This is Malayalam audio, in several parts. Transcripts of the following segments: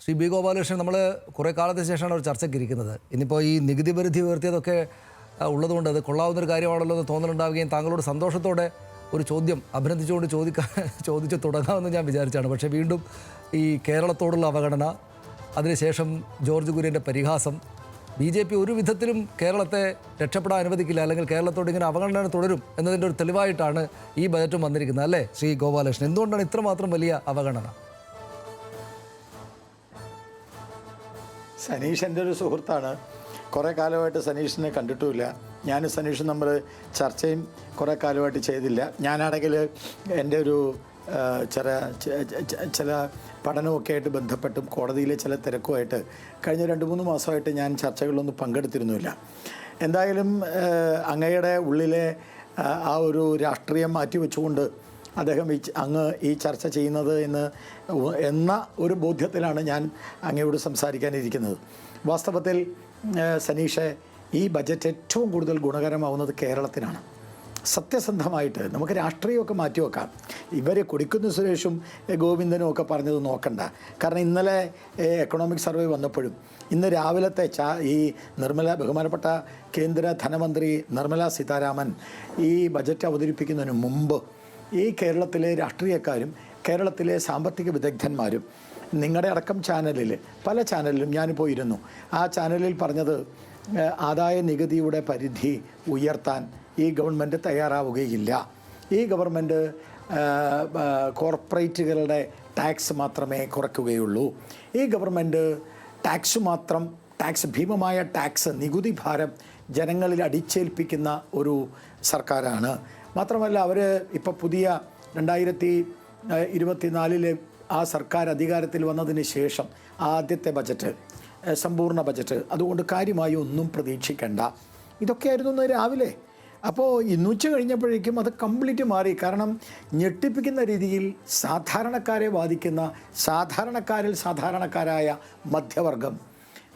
ശ്രീ ബി ഗോപാലകൃഷ്ണൻ, നമ്മൾ കുറേ കാലത്തിന് ശേഷമാണ് ഒരു ചർച്ചയ്ക്ക് ഇരിക്കുന്നത്. ഇന്നിപ്പോൾ ഈ നികുതി പരിധി ഉയർത്തിയതൊക്കെ ഉള്ളതുകൊണ്ട് അത് കൊള്ളാവുന്നൊരു കാര്യമാണല്ലോ എന്ന് തോന്നലുണ്ടാവുകയും താങ്കളോട് സന്തോഷത്തോടെ ഒരു ചോദ്യം അഭിനന്ദിച്ചുകൊണ്ട് ചോദിച്ച് തുടങ്ങാമെന്ന് ഞാൻ വിചാരിച്ചാണ്. പക്ഷേ വീണ്ടും ഈ കേരളത്തോടുള്ള അവഗണന, അതിനുശേഷം ജോർജ് കുര്യൻ്റെ പരിഹാസം, BJP ഒരു വിധത്തിലും കേരളത്തെ രക്ഷപ്പെടാൻ അനുവദിക്കില്ല, അല്ലെങ്കിൽ കേരളത്തോട് ഇങ്ങനെ അവഗണന തുടരും എന്നതിൻ്റെ ഒരു തെളിവായിട്ടാണ് ഈ ബജറ്റും വന്നിരിക്കുന്നത്, അല്ലേ ശ്രീ ഗോപാലകൃഷ്ണൻ? എന്തുകൊണ്ടാണ് ഇത്രമാത്രം വലിയ അവഗണന? സനീഷ് എൻ്റെ ഒരു സുഹൃത്താണ്. കുറേ കാലമായിട്ട് സനീഷിനെ കണ്ടിട്ടുമില്ല. ഞാനും സനീഷും നമ്മൾ ചർച്ചയും കുറേ കാലമായിട്ട് ചെയ്തില്ല. ഞാനാണെങ്കിൽ എൻ്റെ ഒരു ചില പഠനമൊക്കെ ആയിട്ട് ബന്ധപ്പെട്ടും കോടതിയിലെ ചില തിരക്കുമായിട്ട് കഴിഞ്ഞ 2-3 മാസമായിട്ട് ഞാൻ ചർച്ചകളിലൊന്നും പങ്കെടുത്തിരുന്നില്ല. എന്തായാലും അങ്ങയുടെ ഉള്ളിലെ ആ ഒരു രാഷ്ട്രീയം മാറ്റിവെച്ചുകൊണ്ട് അദ്ദേഹം ഈ ചർച്ച ചെയ്യുന്നത് എന്ന ഒരു ബോധ്യത്തിലാണ് ഞാൻ അങ്ങയോട് സംസാരിക്കാനിരിക്കുന്നത്. വാസ്തവത്തിൽ സനീഷെ, ഈ ബജറ്റ് ഏറ്റവും കൂടുതൽ ഗുണകരമാവുന്നത് കേരളത്തിനാണ്. സത്യസന്ധമായിട്ട് നമുക്ക് രാഷ്ട്രീയമൊക്കെ മാറ്റിവെക്കാം. ഇവർ കൊടിക്കുന്ന് സുരേഷും ഗോവിന്ദനും ഒക്കെ പറഞ്ഞത് നോക്കണ്ട. കാരണം ഇന്നലെ എക്കണോമിക് സർവേ വന്നപ്പോഴും ഇന്ന് രാവിലത്തെ ഈ ബഹുമാനപ്പെട്ട കേന്ദ്ര ധനമന്ത്രി നിർമ്മല സീതാരാമൻ ഈ ബജറ്റ് അവതരിപ്പിക്കുന്നതിന് മുമ്പ് ഈ കേരളത്തിലെ രാഷ്ട്രീയക്കാരും കേരളത്തിലെ സാമ്പത്തിക വിദഗ്ധന്മാരും നിങ്ങളുടെ അടക്കം ചാനലിൽ പല ചാനലിലും ഞാനിപ്പോൾ ഇരുന്നു. ആ ചാനലിൽ പറഞ്ഞത് ആദായ നികുതിയുടെ പരിധി ഉയർത്താൻ ഈ ഗവൺമെൻറ് തയ്യാറാവുകയില്ല. ഈ ഗവൺമെൻറ് കോർപ്പറേറ്റുകളുടെ ടാക്സ് മാത്രമേ കുറയ്ക്കുകയുള്ളൂ. ഈ ഗവൺമെൻറ് ഭീമമായ ടാക്സ് നികുതി ഭാരം ജനങ്ങളിൽ അടിച്ചേൽപ്പിക്കുന്ന ഒരു സർക്കാരാണ്. മാത്രമല്ല, അവർ ഇപ്പോൾ പുതിയ 2024 ആ സർക്കാർ അധികാരത്തിൽ വന്നതിന് ശേഷം ആദ്യത്തെ ബജറ്റ്, സമ്പൂർണ്ണ ബജറ്റ്, അതുകൊണ്ട് കാര്യമായി ഒന്നും പ്രതീക്ഷിക്കേണ്ട. ഇതൊക്കെയായിരുന്നു ഇന്ന് രാവിലെ. അപ്പോൾ ഇന്നുച്ച കഴിഞ്ഞപ്പോഴേക്കും അത് കംപ്ലീറ്റ് മാറി. കാരണം ഞെട്ടിപ്പിക്കുന്ന രീതിയിൽ സാധാരണക്കാരെ ബാധിക്കുന്ന സാധാരണക്കാരിൽ സാധാരണക്കാരായ മധ്യവർഗം.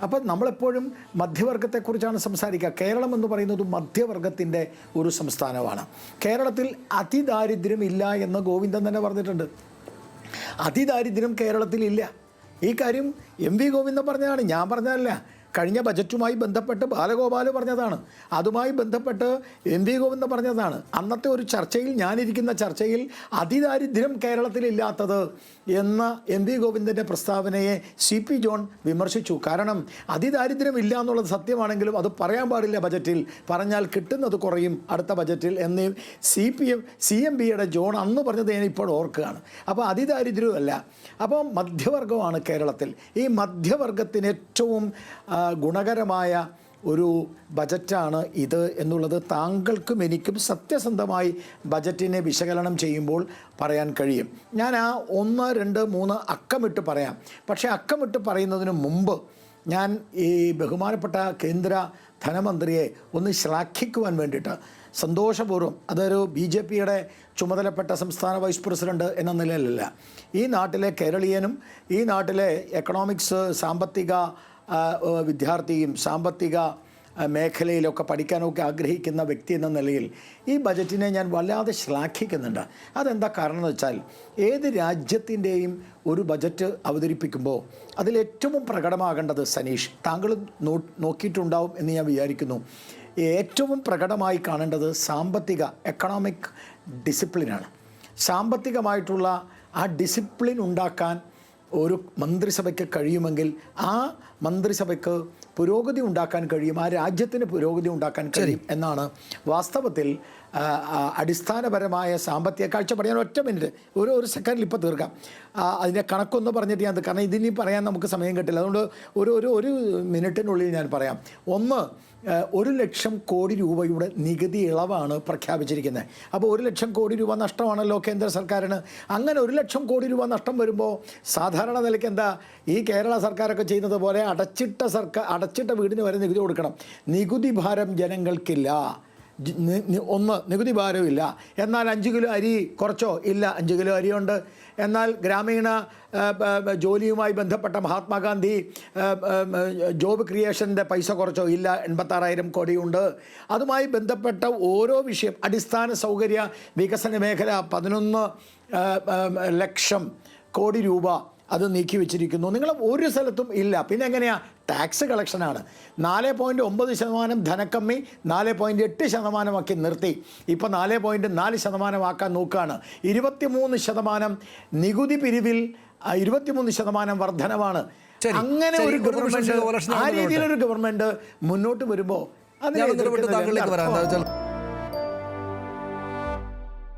അപ്പോൾ നമ്മളെപ്പോഴും മധ്യവർഗത്തെക്കുറിച്ചാണ് സംസാരിക്കുക. കേരളം എന്ന് പറയുന്നത് മധ്യവർഗത്തിൻ്റെ ഒരു സംസ്ഥാനമാണ്. കേരളത്തിൽ അതിദാരിദ്ര്യം ഇല്ല എന്ന് ഗോവിന്ദൻ തന്നെ പറഞ്ഞിട്ടുണ്ട്. അതിദാരിദ്ര്യം കേരളത്തിലില്ല. ഈ കാര്യം MV ഗോവിന്ദൻ പറഞ്ഞതാണ്, ഞാൻ പറഞ്ഞതല്ല. കഴിഞ്ഞ ബജറ്റുമായി ബന്ധപ്പെട്ട് ബാലഗോപാൽ പറഞ്ഞതാണ്. അതുമായി ബന്ധപ്പെട്ട് MV ഗോവിന്ദൻ പറഞ്ഞതാണ്. അന്നത്തെ ഒരു ചർച്ചയിൽ, ഞാനിരിക്കുന്ന ചർച്ചയിൽ, അതിദാരിദ്ര്യം കേരളത്തിലില്ലാത്തത് എന്ന MV ഗോവിന്ദൻ്റെ പ്രസ്താവനയെ CP ജോൺ വിമർശിച്ചു. കാരണം അതിദാരിദ്ര്യം ഇല്ല എന്നുള്ളത് സത്യമാണെങ്കിലും അത് പറയാൻ പാടില്ല ബജറ്റിൽ. പറഞ്ഞാൽ കിട്ടുന്നത് കുറയും അടുത്ത ബജറ്റിൽ എന്ന് CMBയുടെ ജോൺ അന്ന് പറഞ്ഞത് ഞാൻ ഇപ്പോൾ ഓർക്കുകയാണ്. അപ്പോൾ അതിദാരിദ്ര്യമല്ല. അപ്പോൾ മധ്യവർഗമാണ് കേരളത്തിൽ. ഈ മധ്യവർഗത്തിന് ഏറ്റവും ഗുണകരമായ ഒരു ബജറ്റാണ് ഇത് എന്നുള്ളത് താങ്കൾക്കും എനിക്കും സത്യസന്ധമായി ബജറ്റിനെ വിശകലനം ചെയ്യുമ്പോൾ പറയാൻ കഴിയും. ഞാൻ ആ 1, 2, 3 അക്കമിട്ട് പറയാം. പക്ഷേ അക്കമിട്ട് പറയുന്നതിന് മുമ്പ് ഞാൻ ഈ ബഹുമാനപ്പെട്ട കേന്ദ്ര ധനമന്ത്രിയെ ഒന്ന് ശ്ലാഘിക്കുവാൻ വേണ്ടിയിട്ട് സന്തോഷപൂർവ്വം, അതൊരു BJPയുടെ ചുമതലപ്പെട്ട സംസ്ഥാന വൈസ് പ്രസിഡന്റ് എന്ന നിലയിലല്ല, ഈ നാട്ടിലെ കേരളീയനും ഈ നാട്ടിലെ എക്കണോമിക്സ് സാമ്പത്തിക വിദ്യാർത്ഥിയും സാമ്പത്തിക മേഖലയിലൊക്കെ പഠിക്കാനൊക്കെ ആഗ്രഹിക്കുന്ന വ്യക്തി എന്ന നിലയിൽ ഈ ബജറ്റിനെ ഞാൻ വല്ലാതെ ശ്ലാഘിക്കുന്നുണ്ട്. അതെന്താ കാരണം എന്ന് വെച്ചാൽ, ഏത് രാജ്യത്തിൻ്റെയും ഒരു ബജറ്റ് അവതരിപ്പിക്കുമ്പോൾ അതിലേറ്റവും പ്രകടമാകേണ്ടത്, സനീഷ് താങ്കൾ നോക്കിയിട്ടുണ്ടാവും എന്ന് ഞാൻ വിചാരിക്കുന്നു, ഏറ്റവും പ്രകടമായി കാണേണ്ടത് എക്കണോമിക് ഡിസിപ്ലിനാണ്. സാമ്പത്തികമായിട്ടുള്ള ആ ഡിസിപ്ലിൻ ഉണ്ടാക്കാൻ ഒരു മന്ത്രിസഭയ്ക്ക് കഴിയുമെങ്കിൽ ആ മന്ത്രിസഭയ്ക്ക് പുരോഗതി ഉണ്ടാക്കാൻ കഴിയും, ആ രാജ്യത്തിന് പുരോഗതി ഉണ്ടാക്കാൻ കഴിയും എന്നാണ് വാസ്തവത്തിൽ അടിസ്ഥാനപരമായ സാമ്പത്തിക കാഴ്ചപ്പാട്. ഞാൻ ഒറ്റ മിനിറ്റ്, ഒരു സെക്കൻഡിൽ ഇപ്പോൾ തീർക്കാം. അതിൻ്റെ കണക്കൊന്ന് പറഞ്ഞിട്ട് ഞാൻ, കാരണം ഇതിനി പറയാൻ നമുക്ക് സമയം കിട്ടില്ല. അതുകൊണ്ട് ഒരു മിനിറ്റിനുള്ളിൽ ഞാൻ പറയാം. ഒന്ന്, 1,00,000 കോടി രൂപയുടെ നികുതി ഇളവാണ് പ്രഖ്യാപിച്ചിരിക്കുന്നത്. അപ്പോൾ 1,00,000 കോടി രൂപ നഷ്ടമാണല്ലോ കേന്ദ്ര സർക്കാരിന്. അങ്ങനെ 1,00,000 കോടി രൂപ നഷ്ടം വരുമ്പോൾ സാധാരണ നിലയ്ക്ക് എന്താ ഈ കേരള സർക്കാരൊക്കെ ചെയ്യുന്നത് പോലെ അടച്ചിട്ട വീടിന് വരെ നികുതി കൊടുക്കണം. നികുതി ഭാരം ജനങ്ങൾക്കില്ല. നികുതി ഭാരമില്ല. എന്നാൽ 5 കിലോ അരി കുറച്ചോ? ഇല്ല, 5 കിലോ അരിയുണ്ട്. എന്നാൽ ഗ്രാമീണ ജോലിയുമായി ബന്ധപ്പെട്ട മഹാത്മാഗാന്ധി ജോബ് ക്രിയേഷൻ്റെ പൈസ കുറച്ചോ? ഇല്ല, 86,000 കോടിയുണ്ട്. അതുമായി ബന്ധപ്പെട്ട ഓരോ വിഷയം, അടിസ്ഥാന സൗകര്യ വികസന മേഖല 11 ലക്ഷം കോടി രൂപ അത് നീക്കി വെച്ചിരിക്കുന്നു. നിങ്ങൾ ഒരു സ്ഥലത്തും ഇല്ല. പിന്നെ എങ്ങനെയാ? ടാക്സ് കളക്ഷനാണ്. 4.9% ധനക്കമ്മി 4.8% നിർത്തി. ഇപ്പോൾ 4.4% നോക്കുകയാണ്. 23% നികുതി പിരിവിൽ 23% വർധനമാണ്. അങ്ങനെ ഒരു ഗവൺമെന്റ്, ആ രീതിയിലൊരു ഗവൺമെന്റ് മുന്നോട്ട് വരുമ്പോൾ താങ്കളിലേക്ക് വരാം.